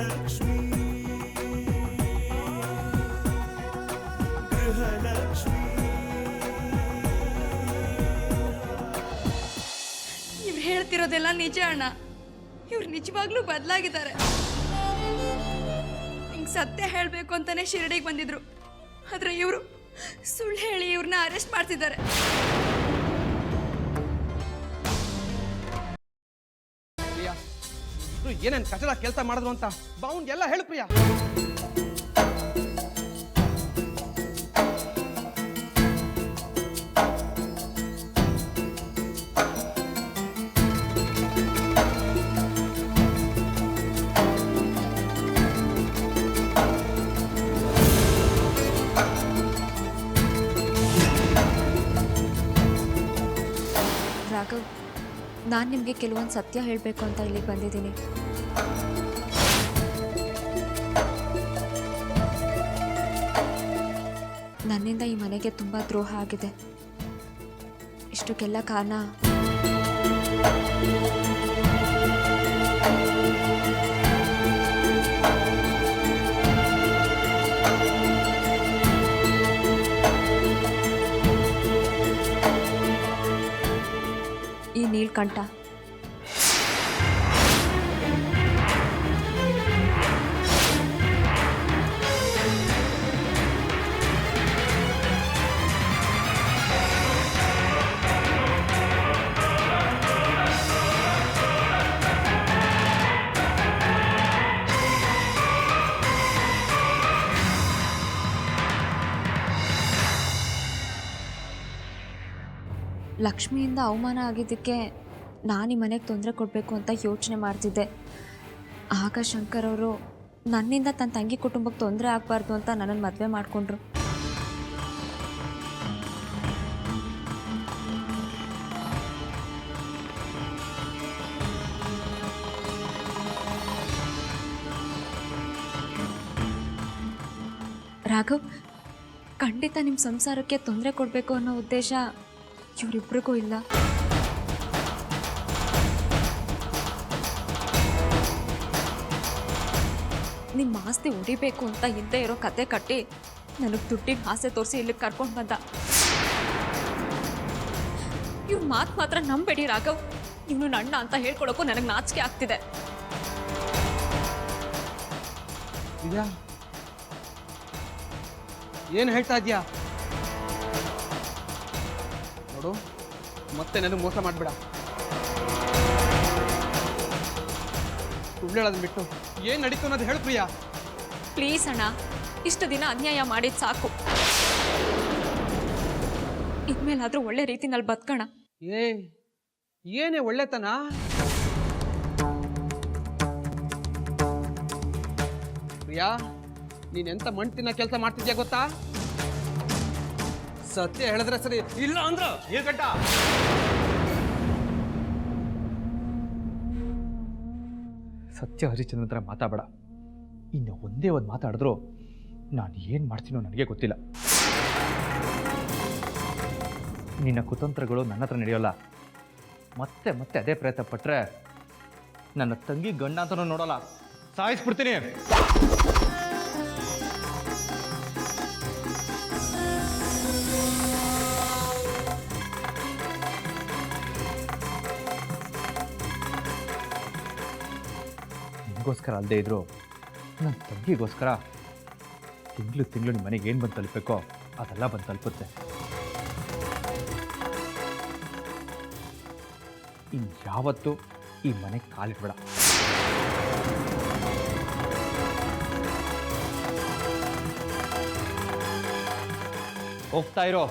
ಗೃಹಲಕ್ಷ್ಮಿ ಗೃಹಲಕ್ಷ್ಮಿ. ಇವ್ರು ಹೇಳ್ತಿರೋದೆಲ್ಲ ನಿಜ ಅಣ್ಣ. ಇವ್ರು ನಿಜವಾಗ್ಲೂ ಬದಲಾಗಿದ್ದಾರೆ. ಹಿಂಗೆ ಸತ್ಯ ಹೇಳಬೇಕು ಅಂತಾನೆ ಶಿರಡಿಗೆ ಬಂದಿದ್ರು. ಆದ್ರೆ ಇವರು ಸುಳ್ಳು ಹೇಳಿ ಇವ್ರನ್ನ ಅರೆಸ್ಟ್ ಮಾಡ್ತಿದ್ದಾರೆ. ಏನೇನು ಕಚಡ ಕೆಲಸ ಮಾಡಿದ್ರು ಅಂತ ಬಾವುಂಡ್ ಎಲ್ಲ ಹೇಳು ಪ್ರಿಯಾ. ರಾಘವ್, ನಾನು ನಿಮಗೆ ಕೆಲವೊಂದು ಸತ್ಯ ಹೇಳಬೇಕು ಅಂತ ಇಲ್ಲಿಗೆ ಬಂದಿದ್ದೀನಿ. ನನ್ನಿಂದ ಈ ಮನೆಗೆ ತುಂಬ ದ್ರೋಹ ಆಗಿದೆ. ಇಷ್ಟಕ್ಕೆಲ್ಲ ಕಾರಣ ಈ ನೀಲ್ಕಂಠ. ಲಕ್ಷ್ಮಿಯಿಂದ ಅವಮಾನ ಆಗಿದ್ದಕ್ಕೆ ನಾನು ಈ ಮನೆಗೆ ತೊಂದರೆ ಕೊಡಬೇಕು ಅಂತ ಯೋಚನೆ ಮಾಡ್ತಿದ್ದೆ. ಆಗ ಶಂಕರ್ ಅವರು ನನ್ನಿಂದ ತನ್ನ ತಂಗಿ ಕುಟುಂಬಕ್ಕೆ ತೊಂದರೆ ಆಗಬಾರ್ದು ಅಂತ ನನ್ನನ್ನು ಮದುವೆ ಮಾಡಿಕೊಂಡ್ರು. ರಾಘವ್, ಖಂಡಿತ ನಿಮ್ಮ ಸಂಸಾರಕ್ಕೆ ತೊಂದರೆ ಕೊಡಬೇಕು ಅನ್ನೋ ಉದ್ದೇಶ ಇವರಿಬ್ಬರಿಗೂ ಇಲ್ಲ. ನಿಮ್ಮ ಆಸ್ತಿ ಉಡಿಬೇಕು ಅಂತ ಹಿಂದೆ ಇರೋ ಕತೆ ಕಟ್ಟಿ ನನಗೆ ದುಡ್ಡಿನ ಆಸೆ ತೋರಿಸಿ ಇಲ್ಲಿಗೆ ಕರ್ಕೊಂಡು ಬಂದ. ಇವ್ರ ಮಾತು ಮಾತ್ರ ನಂಬೇಡಿ ರಾಘವ್. ಇವನು ನನ್ನ ಅಂತ ಹೇಳ್ಕೊಳಕ್ಕೂ ನನಗೆ ನಾಚಿಕೆ ಆಗ್ತಿದೆ. ಏನು ಹೇಳ್ತಾ ಇದೀಯಾ? ನೋಡು, ಮತ್ತೆ ನನಗೆ ಮೋಸ ಮಾಡಬೇಡ. ಸುಳ್ಳು ಹೇಳೋದನ್ನ ಬಿಟ್ಟು ಏನು ನಡೀತು ಅನ್ನೋದು ಹೇಳು ಪ್ರಿಯಾ. ಪ್ಲೀಸ್ ಅಣ್ಣ, ಇಷ್ಟು ದಿನ ಅನ್ಯಾಯ ಮಾಡಿದ್ ಸಾಕು. ಇನ್ಮೇಲಾದ್ರೂ ಒಳ್ಳೆ ರೀತಿನಲ್ಲಿ ಬದುಕೋಣ. ಏನೇ ಒಳ್ಳೆತನ? ಪ್ರಿಯಾ, ನೀನೆಂತ ಮಣ್ತಿನ ಕೆಲಸ ಮಾಡ್ತಿದ್ಯಾ ಗೊತ್ತಾ? ಸತ್ಯ ಹೇಳಿದ್ರೆ ಸರಿ, ಇಲ್ಲ ಅಂದ್ರ ನೀಲ್ಕಂಠ. ಸತ್ಯ ಹರಿಶ್ಚಂದ್ರ ಹತ್ರ ಮಾತಾಡಬೇಡ. ಇನ್ನು ಒಂದೇ ಒಂದು ಮಾತಾಡಿದ್ರು ನಾನು ಏನು ಮಾಡ್ತೀನೋ ನನಗೆ ಗೊತ್ತಿಲ್ಲ. ನಿನ್ನ ಕುತಂತ್ರಗಳು ನನ್ನ ಹತ್ರ ನಡೆಯೋಲ್ಲ. ಮತ್ತೆ ಮತ್ತೆ ಅದೇ ಪ್ರಯತ್ನ ಪಟ್ಟರೆ ನನ್ನ ತಂಗಿ ಗಂಡ ಅಂತನೂ ನೋಡೋಲ್ಲ, ಸಾಯಿಸ್ಬಿಡ್ತೀನಿ. ನಿನಗೋಸ್ಕರ ಅಲ್ಲದೆ ಇದ್ರು ನನ್ನ ತಂಗಿಗೋಸ್ಕರ ತಿಂಗಳು ನಿಮ್ಮ ಮನೆಗೆ ಏನು ಬಂದು ತಲುಪಬೇಕೋ ಅದೆಲ್ಲ ಬಂದು ತಲುಪುತ್ತೆ. ಇನ್ಯಾವತ್ತೂ ಈ ಮನೆಗೆ ಕಾಲಿಡ್ಬೇಡ. ಹೋಗ್ತಾ ಇರೋ.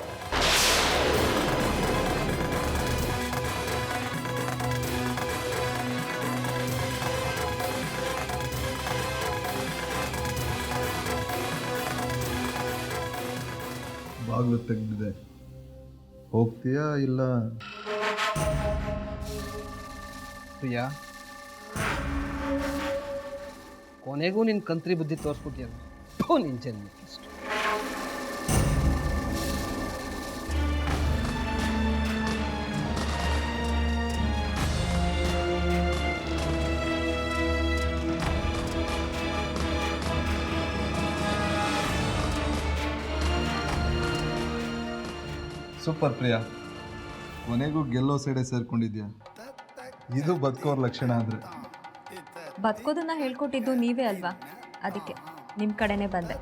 ಬಾಗಿಲು ತೆಗೆದಿದೆ, ಹೋಗ್ತೀಯಾ ಇಲ್ಲ? ಪ್ರಿಯಾ, ಕೊನೆಗೂ ನಿನ್ನ ಕಂತ್ರಿ ಬುದ್ಧಿ ತೋರಿಸ್ಬಿಟ್ಟಿಯಲ್ಲ. ನಿನ್ನ ಜನ್ಮಕ್ಕೆ ಇಷ್ಟು. ಸೂಪರ್ ಪ್ರಿಯಾ, ಕೊನೆಗೂ ಗೆಲ್ಲೋ ಸೈಡೆ ಸೇರ್ಕೊಂಡಿದ್ಯಾ. ಇದು ಬದುಕೋರ್ ಲಕ್ಷಣ ಅಂದರೆ. ಬದುಕೋದನ್ನ ಹೇಳ್ಕೊಟ್ಟಿದ್ದು ನೀವೇ ಅಲ್ವಾ, ಅದಕ್ಕೆ ನಿಮ್ಮ ಕಡೆನೇ ಬಂದೆ.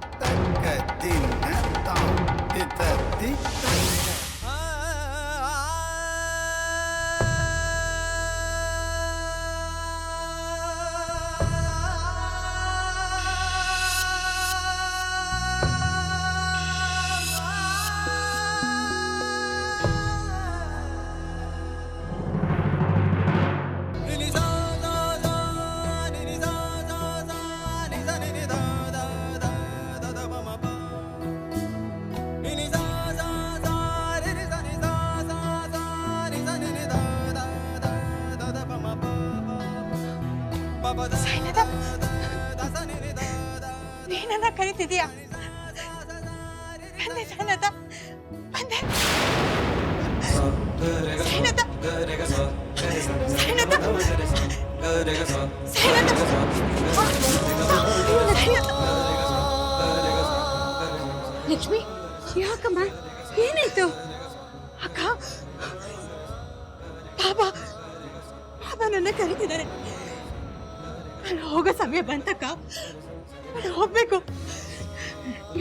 ನೀನನ್ನ ಕರಿತಿದೀಯಾ? ಬಂದೆ ಸೈನತ, ಬಂದೆ. ಸೈನತ, ಸೈನತ, ಲಕ್ಷ್ಮಿ, ಯಾಕಮ್ಮ, ಏನಾಯ್ತು? ಅಕ್ಕ, ಬಾಬಾ ಬಾಬಾ ನನ್ನ ಕರೀತಿದ್ದಾರೆ. ನಾನು ಹೋಗೋ ಸಮಯ ಬಂತಕ್ಕ, ನಾನು ಹೋಗ್ಬೇಕು.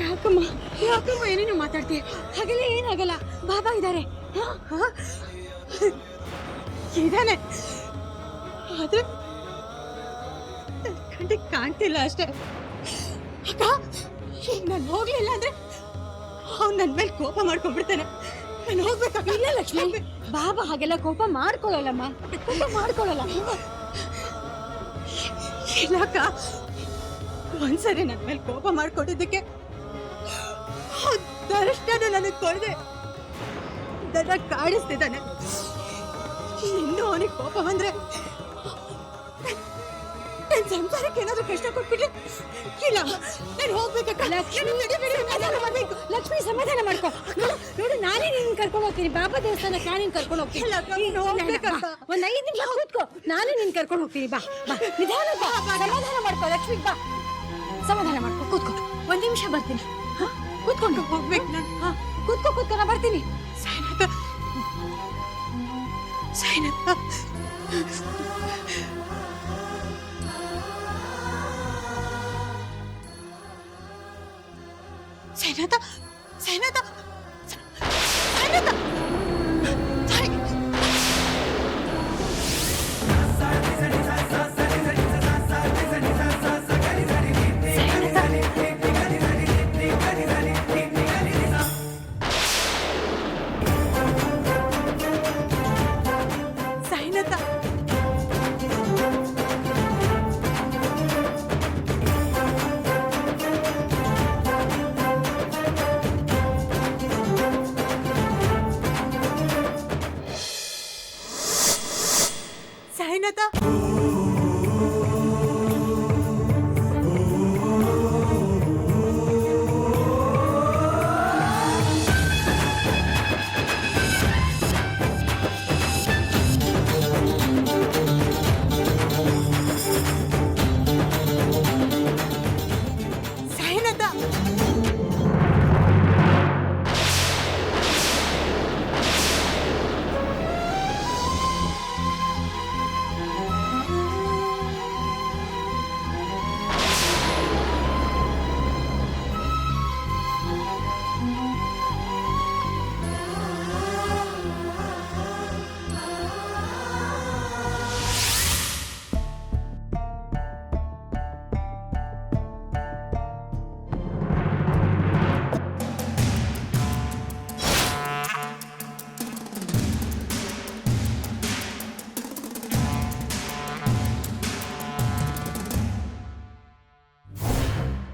ಯಾಕಮ್ಮ, ಯಾಕಮ್ಮ ಏನೇನು ಮಾತಾಡ್ತೀಯ? ಹಾಗೆಲ್ಲ ಏನಾಗಲ್ಲ, ಬಾಬಾ ಇದ್ದಾರೆ. ಇದಾನೆ, ಆದ್ರೆ ಕಣ್ಣಿಗೆ ಕಾಣ್ತಿಲ್ಲ ಅಷ್ಟೇ. ಅಕ್ಕ, ಈಗ ನಾನು ಹೋಗ್ಲಿಲ್ಲ ಅಂದ್ರೆ ಅವ್ನು ನನ್ನ ಮೇಲೆ ಕೋಪ ಮಾಡ್ಕೊಂಡ್ಬಿಡ್ತಾನೆ. ನಾನು ಹೋಗ್ಬೇಕಕ್ಕ. ಇಲ್ಲ ಲಕ್ಷ್ಮಿ, ಬಾಬಾ ಹಾಗೆಲ್ಲ ಕೋಪ ಮಾಡ್ಕೊಳ್ಳಲ್ಲಮ್ಮ, ಕೋಪ ಮಾಡ್ಕೊಳ್ಳಲ್ಲ. ಇಲ್ಲಕ್ಕ, ಒಂದ್ಸರಿ ನನ್ನ ಮೇಲೆ ಕೋಪ ಮಾಡ್ಕೊಂಡಿದ್ದಕ್ಕೆ ದರ್ಶನ ನನಗೆ ಕೊಡದೆ ನನ್ನ ಕಾಡಿಸ್ತಿದ್ದಾನೆ. ಇನ್ನೂ ಅವನಿಗೆ ಕೋಪ ಬಂದ್ರೆ ನನ್ನ ಸಂಸಾರಕ್ಕೆ ಏನಾದ್ರೂ ಕಷ್ಟ ಕೊಟ್ಬಿಟ್ರೆ ಇಲ್ಲ, ನಾನು ಹೋಗ್ಬೇಕಕ್ಕ. ಲಕ್ಷ್ಮಿ, ಸಮಾಧಾನ ಮಾಡ್ಕೊ. ನೋಡು, ನಾನೇ ನಿನ್ನ ಕರ್ಕೊಂಡು ಹೋಗ್ತೀನಿ. ಬಾಬಾ ದೇವಸ್ಥಾನಕ್ಕೆ ನಾನೇ ಕರ್ಕೊಂಡು ಹೋಗ್ತೀನಿ. ಒಂದ್ 5 ನಿಮಿಷ ಕೂತ್ಕೋ, ನಾನೇ ನಿನ್ ಕರ್ಕೊಂಡು ಹೋಗ್ತೀನಿ. ಬಾ ಬಾ, ನಿಧಾನ ಬಾ, ಸಮಾಧಾನ ಮಾಡ್ಕೋ ಲಕ್ಷ್ಮಿ. ಬಾ, ಸಮಾಧಾನ ಮಾಡ್ಕೊ, ಕೂತ್ಕೋ. 1 ನಿಮಿಷ ಬರ್ತೀನಿ. ಕೂತ್ಕೊಂಡು ಹೋಗ್ಬೇಕು ನಾನು. ಕೂತ್ಕೋ, ನಾ ಬರ್ತೀನಿ. ಸೈನತ, ಸೈನತ, ಸೈನತ, ಸೈನತ, ಸೈನತ, ಸೈನತ, ಸೈನತ, ಸೈನತ,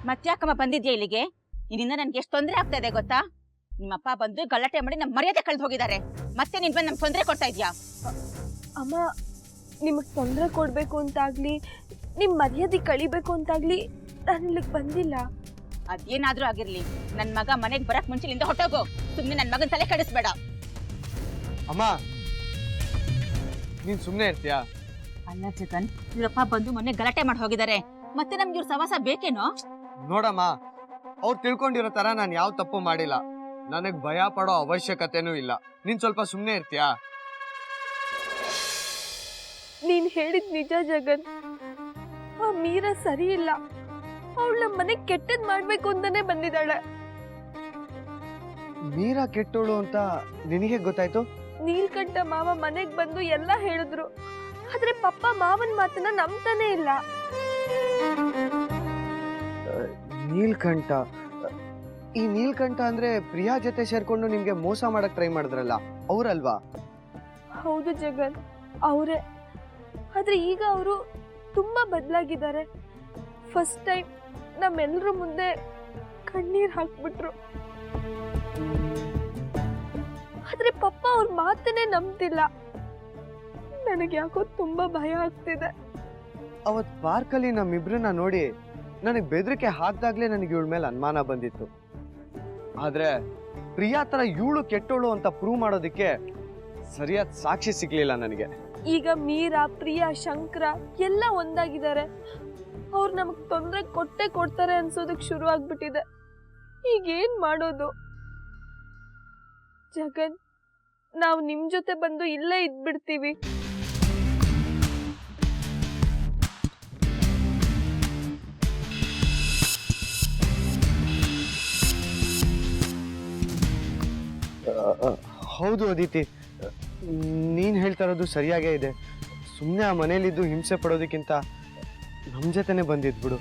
ಮತ್ತ್ಯಾಕಮ್ಮ ಬಂದಿದ್ಯಾ ಇಲ್ಲಿಗೆ? ನಿನ್ನಿಂದ ನನ್ಗೆ ಎಷ್ಟು ತೊಂದರೆ ಆಗ್ತಾ ಇದೆ ಗೊತ್ತಾ? ನಿಮ್ಮಪ್ಪ ಬಂದು ಗಲಾಟೆ ಮಾಡಿ ನಮ್ಮ ಮರ್ಯಾದೆ ಕಳೆದು ಹೋಗಿದ್ದಾರೆ. ಮತ್ತೆ ನೀನ್ ಬಂದು ನಮ್ಗೆ ತೊಂದರೆ ಕೊಡ್ತಾ ಇದ್ಯಾ? ಅಮ್ಮ, ನಿಮಗೆ ತೊಂದರೆ ಕೊಡಬೇಕು ಅಂತಾಗ್ಲಿ, ನಿಮ್ಮ ಮರ್ಯಾದೆ ಕಳಿಬೇಕು ಅಂತಾಗ್ಲಿ ನಾನು ಇಲ್ಲಿಗೆ ಬಂದಿಲ್ಲ. ಅದೇನಾದ್ರೂ ಆಗಿರ್ಲಿ, ನನ್ನ ಮಗ ಮನೆಗೆ ಬರಕ್ ಮುಂಚೆಲಿಂದ ಹೊಟ್ಟೋಗು. ಸುಮ್ಮನೆ ನನ್ನ ಮಗನ ತಲೆ ಕೆಡಿಸ್ಬೇಡ. ಅಮ್ಮ, ನೀನ್ ಸುಮ್ಮನೆ ಇರ್ತೀಯಾ? ಅಲ್ಲ ಜಗನ್, ಇವರಪ್ಪ ಬಂದು ಮೊನ್ನೆ ಗಲಾಟೆ ಮಾಡಿ ಹೋಗಿದ್ದಾರೆ. ಮತ್ತೆ ನಮ್ಗೆ ಇವ್ರ ಸವಾಸ ಬೇಕೇನೋ? ನೋಡಮ್ಮ, ಅವ್ರು ತಿಳ್ಕೊಂಡಿರೋ ತರ ನಾನು ಯಾವ ತಪ್ಪು ಮಾಡಿಲ್ಲ. ನನಗೆ ಭಯ ಪಡೋ ಅವಶ್ಯಕತೆನೂ ಇಲ್ಲ. ನೀನ್ ಸ್ವಲ್ಪ ಸುಮ್ಮನೆ ಇರ್ತೀಯಾ? ನೀನ್ ಹೇಳಿದ್ ನಿಜ ಜಗನ್. ಆ ಮೀರಾ ಸರಿ ಇಲ್ಲ. ಅವಳ ನಮ್ಮ ಮನೆ ಕೆಟ್ಟದ್ ಮಾಡ್ಬೇಕು ಅಂತಾನೆ ಬಂದಿದ್ದಾಳೆ. ಮೀರಾ ಕೆಟ್ಟೋಳು ಅಂತ ನಿನಗೆ ಗೊತ್ತಾಯ್ತು? ನೀಲ್ಕಂಠ ಮಾವ ಮನೆಗ್ ಬಂದು ಎಲ್ಲ ಹೇಳಿದ್ರು. ಆದ್ರೆ ಪಪ್ಪ ಮಾವನ್ ಮಾತನ್ನ ನಂಬ್ತಾನೆ ಇಲ್ಲ. ನೀಲ್ಕಂಠ, ಈ ನೀಲ್ಕಂಠ ಅಂದ್ರೆ ಪ್ರಿಯಾ ಜೊತೆ ಸೇರ್ಕೊಂಡು ನಿಮ್ಗೆ ಮೋಸ ಮಾಡಕ್ ಟ್ರೈ ಮಾಡಿದ್ರಲ್ಲ, ಅವ್ರಲ್ವಾ? ಹೌದು ಜಗನ್, ಅವರೇ. ಆದ್ರೆ ಈಗ ಅವರು ತುಂಬಾ ಬದಲಾಗಿದ್ದಾರೆ. ಫಸ್ಟ್ ಟೈಮ್ ನಮ್ಮೆಲ್ಲರ ಮುಂದೆ ಕಣ್ಣೀರ್ ಹಾಕ್ಬಿಟ್ರು. ಆದ್ರೆ ಪಪ್ಪ ಅವ್ರ ಮಾತನ್ನೇ ನಂಬ್ತಿಲ್ಲ. ನನಗೆ ಯಾಕೋ ತುಂಬಾ ಭಯ ಆಗ್ತಿದೆ. ಅವತ್ ಪಾರ್ಕಲ್ಲಿ ನಮ್ಮಿಬ್ರನ್ನ ನೋಡಿ ನನಗೆ ಬೆದರಿಕೆ ಹಾಕ್ದಾಗ್ಲೇ ನನಗೆ ಇವಳ ಮೇಲೆ ಅನುಮಾನ ಬಂದಿತ್ತು. ಆದ್ರೆ ಪ್ರಿಯಾ ತರ ಇವಳು ಕೆಟ್ಟೋಳು ಅಂತ ಪ್ರೂವ್ ಮಾಡೋದಕ್ಕೆ ಸರಿಯಾದ ಸಾಕ್ಷಿ ಸಿಗ್ಲಿಲ್ಲ ನನಗೆ. ಈಗ ಮೀರಾ, ಪ್ರಿಯಾ, ಶಂಕರ ಎಲ್ಲ ಒಂದಾಗಿದ್ದಾರೆ. ಅವ್ರು ನಮಗ್ ತೊಂದರೆ ಕೊಡ್ತಾರೆ ಅನ್ಸೋದಕ್ ಶುರು ಆಗ್ಬಿಟ್ಟಿದೆ. ಈಗ ಏನ್ ಮಾಡೋದು? ಜಗನ್, ನಾವು ನಿಮ್ ಜೊತೆ ಬಂದು ಇಲ್ಲೇ ಇದ್ಬಿಡ್ತೀವಿ. ಹೌದು ಅದಿತಿ, ನೀನ್ ಹೇಳ್ತಾ ಇರೋದು ಸರಿಯಾಗೇ ಇದೆ. ಸುಮ್ಮನೆ ಆ ಮನೇಲಿದ್ದು ಹಿಂಸೆ ಪಡೋದಕ್ಕಿಂತ ನಮ್ ಜೊತೆನೆ ಬಂದಿದ್ಬಿಡು.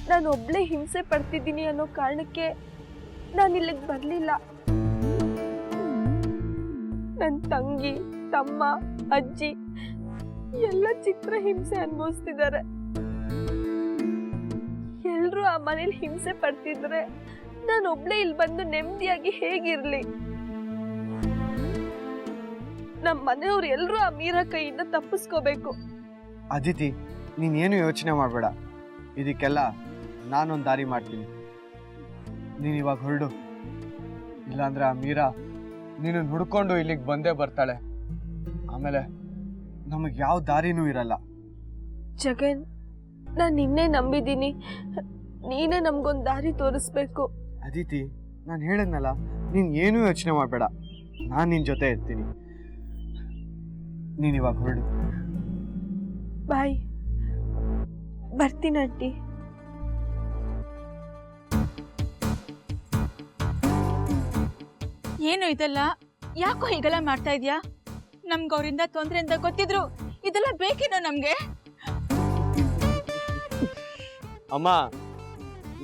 ನಾನು ಒಬ್ಳೆ ಹಿಂಸೆ ಪಡ್ತಿದ್ದೀನಿ ಅನ್ನೋ ಕಾರಣಕ್ಕೆ ನಾನು ಇಲ್ಲಿಗೆ ಬರ್ಲಿಲ್ಲ. ನನ್ನ ತಂಗಿ, ತಮ್ಮ, ಅಜ್ಜಿ ಎಲ್ಲ ಚಿತ್ರ ಹಿಂಸೆ ಅನುಭವಿಸ್ತಿದ್ದಾರೆ. ಎಲ್ರು ಆ ಮನೇಲಿ ಹಿಂಸೆ ಪಡ್ತಿದ್ರೆ ನಾನು ಒಬ್ಳೆ ಇಲ್ಲಿ ಬಂದು ನೆಮ್ಮದಿಯಾಗಿ ಹೇಗಿರ್ಲಿ? ನಮ್ಮ ಮನೆಯವ್ರು ಎಲ್ರು ಆ ಮೀರಾ ಕೈಯಿಂದ ತಪ್ಪಿಸ್ಕೋಬೇಕು. ಅದಿತಿ, ನೀನ್ ಏನು ಯೋಚನೆ ಮಾಡ್ಬೇಡ. ಇದಕ್ಕೆಲ್ಲ ನಾನೊಂದು ದಾರಿ ಮಾಡ್ತೀನಿ. ನೀನ್ ಇವಾಗ ಹೊರಡು. ಇಲ್ಲಾಂದ್ರೆ ಆ ಮೀರಾ ನೀನು ಹುಡ್ಕೊಂಡು ಇಲ್ಲಿಗೆ ಬಂದೇ ಬರ್ತಾಳೆ. ಆಮೇಲೆ ನಮಗ್ ಯಾವ ದಾರಿನೂ ಇರಲ್ಲ. ಜಗನ್, ನಾನು ನಿನ್ನೆ ನಂಬಿದ್ದೀನಿ. ನೀನೇ ನಮ್ಗೊಂದು ದಾರಿ ತೋರಿಸ್ಬೇಕು. ಅದಿತಿ, ನಾನು ಹೇಳದ್ನಲ್ಲ, ನೀನ್ ಏನೂ ಯೋಚನೆ ಮಾಡ್ಬೇಡ. ನಾನು ನಿನ್ ಜೊತೆ ಇರ್ತೀನಿ. ನೀನ್ ಇವಾಗ ಹೊರಡು. ಬಾಯ್. ಬರ್ತೀನಿ ಆಂಟಿ. ಏನು ಇದೆಲ್ಲ? ಯಾಕೋ ಹೀಗೆಲ್ಲ ಮಾಡ್ತಾ ಇದ್ಯಾ? ನಮ್ಗೆ ಅವರಿಂದ ತೊಂದ್ರೆ ಅಂತ ಗೊತ್ತಿದ್ರು ಇದೆಲ್ಲ ಬೇಕೇನೋ ನಮ್ಗೆ? ಅಮ್ಮ,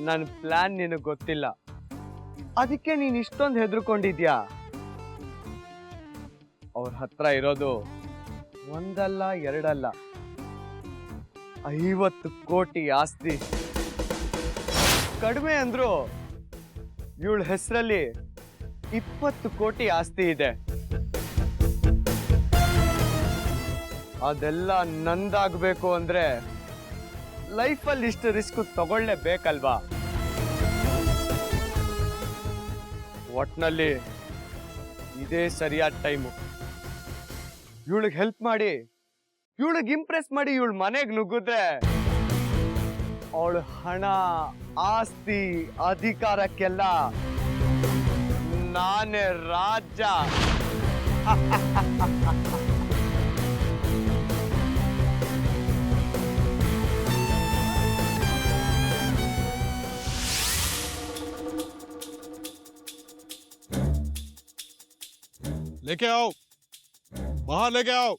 ನನ್ನ ಪ್ಲಾನ್ ನಿನಗೆ ಗೊತ್ತಿಲ್ಲ, ಅದಕ್ಕೆ ನೀನ್ ಇಷ್ಟೊಂದು ಹೆದರ್ಕೊಂಡಿದ್ಯಾ? ಅವ್ರ ಹತ್ರ ಇರೋದು ಒಂದಲ್ಲ ಎರಡಲ್ಲ 50 ಕೋಟಿ ಆಸ್ತಿ. ಕಡಿಮೆ ಅಂದ್ರು ಇವಳ ಹೆಸರಲ್ಲಿ 20 ಕೋಟಿ ಆಸ್ತಿ ಇದೆ. ಅದೆಲ್ಲ ನಂದಾಗಬೇಕು ಅಂದ್ರೆ ಲೈಫಲ್ಲಿ ಇಷ್ಟು ರಿಸ್ಕ್ ತಗೊಳ್ಳೇಬೇಕಲ್ವಾ? ಒಟ್ನಲ್ಲಿ ಇದೇ ಸರಿಯಾದ ಟೈಮು. ಇವಳಿಗೆ ಹೆಲ್ಪ್ ಮಾಡಿ, ಇವಳಿಗೆ ಇಂಪ್ರೆಸ್ ಮಾಡಿ ಇವಳ ಮನೆಗೆ ನುಗ್ಗಿದ್ರೆ ಅವಳು ಹಣ, ಆಸ್ತಿ, ಅಧಿಕಾರಕ್ಕೆಲ್ಲ ನಾನೇ ರಾಜ. लेके आओ, बाहर लेके आओ।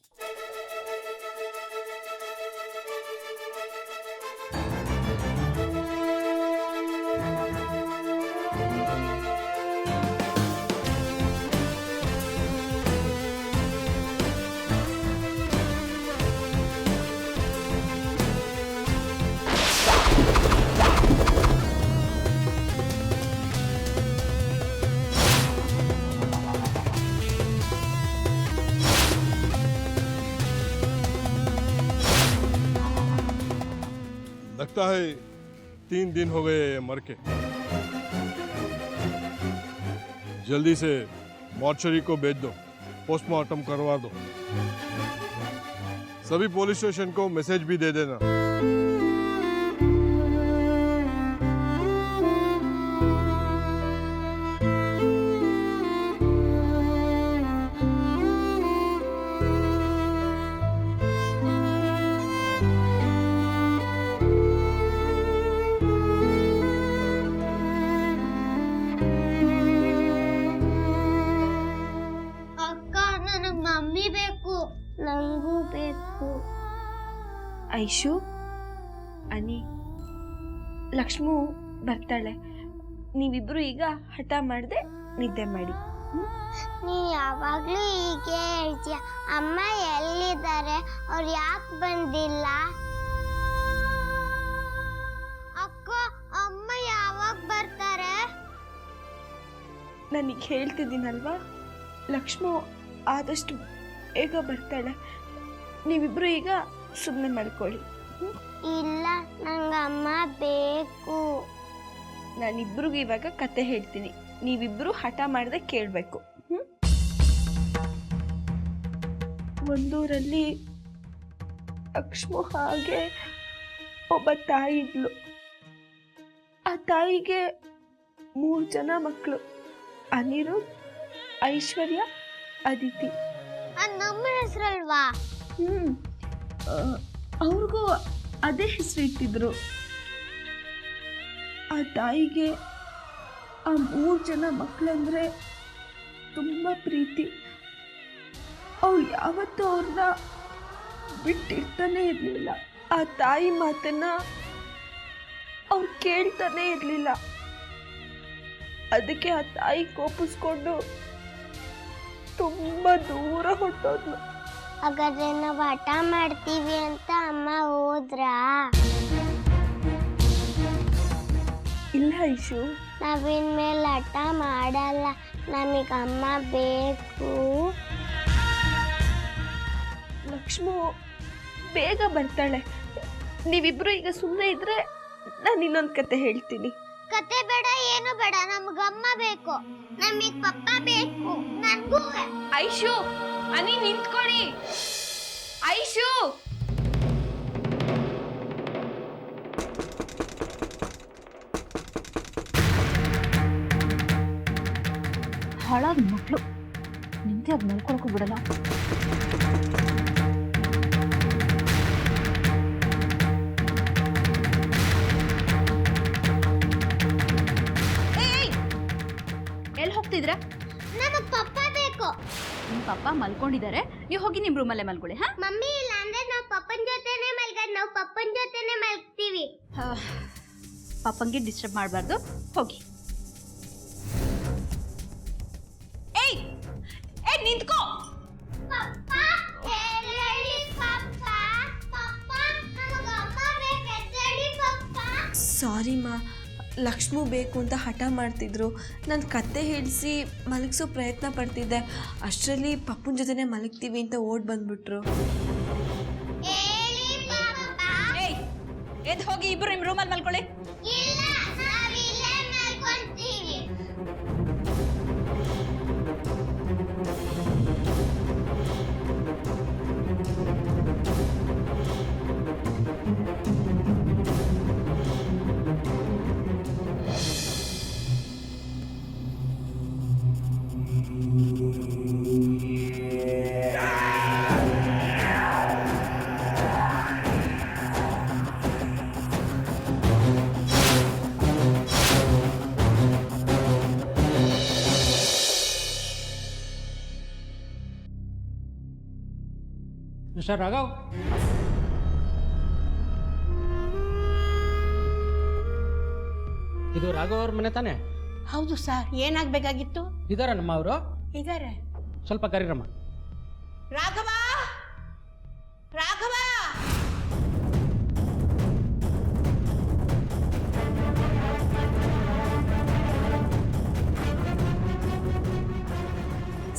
लगता है 3 दिन हो गए ये मर के। जल्दी से मॉर्चरी को भेज दो, पोस्टमार्टम करवा दो। सभी पुलिस स्टेशन को मैसेज भी दे देना। ಐಶು, ಅನಿ, ಲಕ್ಷ್ಮು ಬರ್ತಾಳೆ. ನೀವಿಬ್ರು ಈಗ ಹಠ ಮಾಡದೆ ನಿದ್ದೆ ಮಾಡಿ. ನೀ ಯಾವಾಗ್ಲೂ ಹೀಗೆ ಹೇಳ್ತೀಯ. ಅಮ್ಮ ಎಲ್ಲಿದ್ದಾರೆ? ಅವ್ರು ಯಾಕೆ ಬಂದಿಲ್ಲ? ಅಕ್ಕ, ಅಮ್ಮ ಯಾವಾಗ ಬರ್ತಾರೆ? ನನಗೆ ಹೇಳ್ತಿದ್ದೀನಲ್ವಾ, ಲಕ್ಷ್ಮು ಆದಷ್ಟು ಬೇಗ ಬರ್ತಾಳೆ. ನೀವಿಬ್ರು ಈಗ ಸುಮ್ಮನೆ ಮಲ್ಕೊಳ್ಳಿ. ಇಲ್ಲ, ನಂಗೆ ಅಮ್ಮ ಬೇಕು. ನಾನಿಬ್ರಿಗೂ ಇವಾಗ ಕತೆ ಹೇಳ್ತೀನಿ, ನೀವಿಬ್ರು ಹಠ ಮಾಡದೆ ಕೇಳಬೇಕು. ಒಂದೂರಲ್ಲಿ ಲಕ್ಷ್ಮು ಹಾಗೆ ಒಬ್ಬ ತಾಯಿ ಇದ್ಲು. ಆ ತಾಯಿಗೆ 3 ಜನ ಮಕ್ಕಳು, ಅನಿರುದ್ಧ್, ಐಶ್ವರ್ಯ, ಅದಿತಿ. ನಮ್ಮ ಹೆಸರಲ್ವಾ? ಅವ್ರಿಗೂ ಅದೇ ಹೆಸರು ಇಟ್ಟಿದ್ರು. ಆ ತಾಯಿಗೆ ಆ 3 ಜನ ಮಕ್ಕಳಂದ್ರೆ ತುಂಬ ಪ್ರೀತಿ. ಅವಳು ಯಾವತ್ತೂ ಅವ್ರನ್ನ ಬಿಟ್ಟಿರ್ತಾನೆ ಇರಲಿಲ್ಲ. ಆ ತಾಯಿ ಮಾತನ್ನ ಅವ್ರು ಕೇಳ್ತಾನೆ ಇರಲಿಲ್ಲ. ಅದಕ್ಕೆ ಆ ತಾಯಿ ಕೋಪಿಸ್ಕೊಂಡು ತುಂಬ ದೂರ ಹೊಟ್ಟೋದ್ಲು. ಹಾಗಾದ್ರೆ ನಾವು ಹಠ ಮಾಡ್ತೀವಿ ಅಂತ ಅಮ್ಮ ಹೋದ್ರಾ? ಇಲ್ಲ ಐಶು, ನಾವಿನ್ಮೇಲೆ ಹಠ ಮಾಡಲ್ಲ. ನಮಗೆ ಅಮ್ಮ ಬೇಕು. ಲಕ್ಷ್ಮು ಬೇಗ ಬರ್ತಾಳೆ. ನೀವಿಬ್ರು ಈಗ ಸುಮ್ಮನೆ ಇದ್ರೆ ನಾನು ಇನ್ನೊಂದು ಕತೆ ಹೇಳ್ತೀನಿ. ಕತೆ ಬೇಡ, ಏನು ಬೇಡ, ನಮಗಮ್ಮ ಬೇಕು. ನಮಗ್ ಪಪ್ಪ ಬೇಕು. ನನ್ಗೂ ಐಶು, ಅನಿ ನಿಂತ್ಕೊಳ್ಳಿ. ಐಶು, ಹಾಳಾದ ಮಕ್ಕಳು ನಿಂತೆ ಅದು ಮಲ್ಕೊಳಕ್ಕೂ ಬಿಡಲ್ಲ. ಎಲ್ಲಿ ಹೋಗ್ತಿದ್ರ? ನಮಗ್ ಪಪ್ಪ ಬೇಕು. ನಿಮ್ ಪಪ್ಪ ಮಲ್ಕೊಂಡಿದ್ದಾರೆ, ನೀವು ಹೋಗಿ ನಿಮ್ ರೂಮಲ್ಲೇ ಮಲ್ಕೊಳ್ಳಿ. ಹಾ, ಮಮ್ಮಿ ಇಲ್ಲ ಅಂದ್ರೆ ನಾವು ಪಪ್ಪನ ಜೊತೆನೆ ಮಲ್ಗದ್. ನಾವು ಪಪ್ಪನ ಜೊತೆನೆ ಮಲ್ಗ್ತೀವಿ. ಪಪ್ಪಂಗೆ ಡಿಸ್ಟರ್ಬ್ ಮಾಡಬಾರ್ದು. ಹೋಗಿ. ಏಯ್ ಏಯ್, ನಿಂತ್ಕೋ. ಪಪ್ಪ, ಎದ್ದೇಳಿ ಪಪ್ಪ. ಪಪ್ಪ, ನಮಗ್ ಅಮ್ಮ ಬೇಕು. ಎದ್ದೇಳಿ ಪಪ್ಪ. ಸಾರಿ ಮಾ, ಲಕ್ಷ್ಮು ಬೇಕು ಅಂತ ಹಠ ಮಾಡ್ತಿದ್ರು. ನಾನು ಕತೆ ಹೇಳಿಸಿ ಮಲಗಿಸೋ ಪ್ರಯತ್ನ ಪಡ್ತಿದ್ದೆ. ಅಷ್ಟರಲ್ಲಿ ಪಪ್ಪನ ಜೊತೆನೆ ಮಲಗ್ತೀವಿ ಅಂತ ಓಡ್ ಬಂದ್ಬಿಟ್ರು. ಹೇಳಿ ಪಪ್ಪ. ಏಯ್, ಎದ್ದು ಹೋಗಿ ಇಬ್ರು ನಿಮ್ ರೂಮಲ್ಲಿ ಮಲ್ಕೊಳ್ಳಿ. ಇಲ್ಲ, ನಾವು ಇಲ್ಲೇ ಮಲ್ಕೊಂತೀವಿ. ಮಿಸ್ಟರ್ ರಾಘವ್, ಇದು ರಾಘವ್ ಅವ್ರ ಮನೆ ತಾನೆ? ಹೌದು ಸರ್, ಏನಾಗಬೇಕಾಗಿತ್ತು? ಇದಾರ ನಮ್ಮ ಅವರು? ಇದಾರೆ. ಸ್ವಲ್ಪ ಕರೀರಮ್ಮ. ರಾಘವ, ರಾಘವ.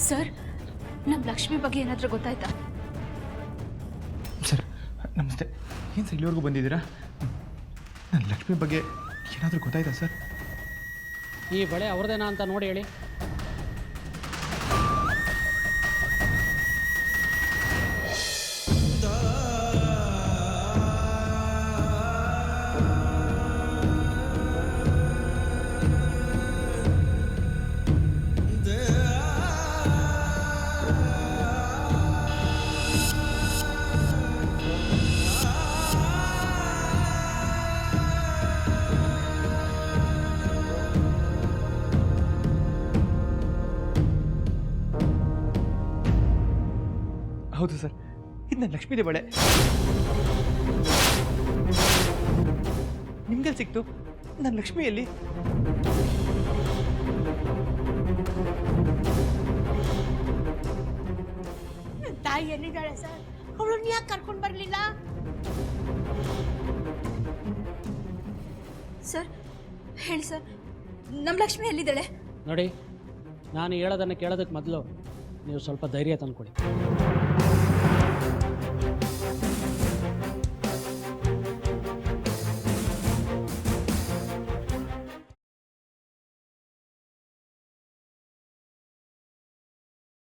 ಸರ್, ನಮ್ ಲಕ್ಷ್ಮಿ ಬಗ್ಗೆ ಏನಾದ್ರೂ ಗೊತ್ತಾಯ್ತಾ? ಸರ್ ನಮಸ್ತೆ. ಏನು ಸರ್ ಇಲ್ಲಿವರೆಗೂ ಬಂದಿದ್ದೀರಾ? ನನ್ನ ಲಕ್ಷ್ಮಿ ಬಗ್ಗೆ ಏನಾದರೂ ಗೊತ್ತಾಯ್ತಾ ಸರ್? ಈ ಬಳೆ ಅವ್ರದೇನಾ ಅಂತ ನೋಡಿ ಹೇಳಿ. ಹೌದು ಸರ್, ಇದು ನನ್ನ ಲಕ್ಷ್ಮೀದೇ ಬಳೆ. ನಿಮ್ಗೆಲ್ಲಿ ಸಿಕ್ತು? ನನ್ನ ಲಕ್ಷ್ಮಿಯಲ್ಲಿ? ನನ್ನ ತಾಯಿ ಎಲ್ಲಿದ್ದಾಳೆ ಸರ್? ಅವಳನ್ನ ಯಾಕೆ ಕರ್ಕೊಂಡು ಬರಲಿಲ್ಲ? ಸರ್ ಹೇಳಿ ಸರ್, ನಮ್ಮ ಲಕ್ಷ್ಮಿ ಎಲ್ಲಿದ್ದಾಳೆ? ನೋಡಿ, ನಾನು ಹೇಳೋದನ್ನು ಕೇಳೋದಕ್ಕೆ ಮೊದಲು ನೀವು ಸ್ವಲ್ಪ ಧೈರ್ಯ ತಂದ್ಕೊಡಿ.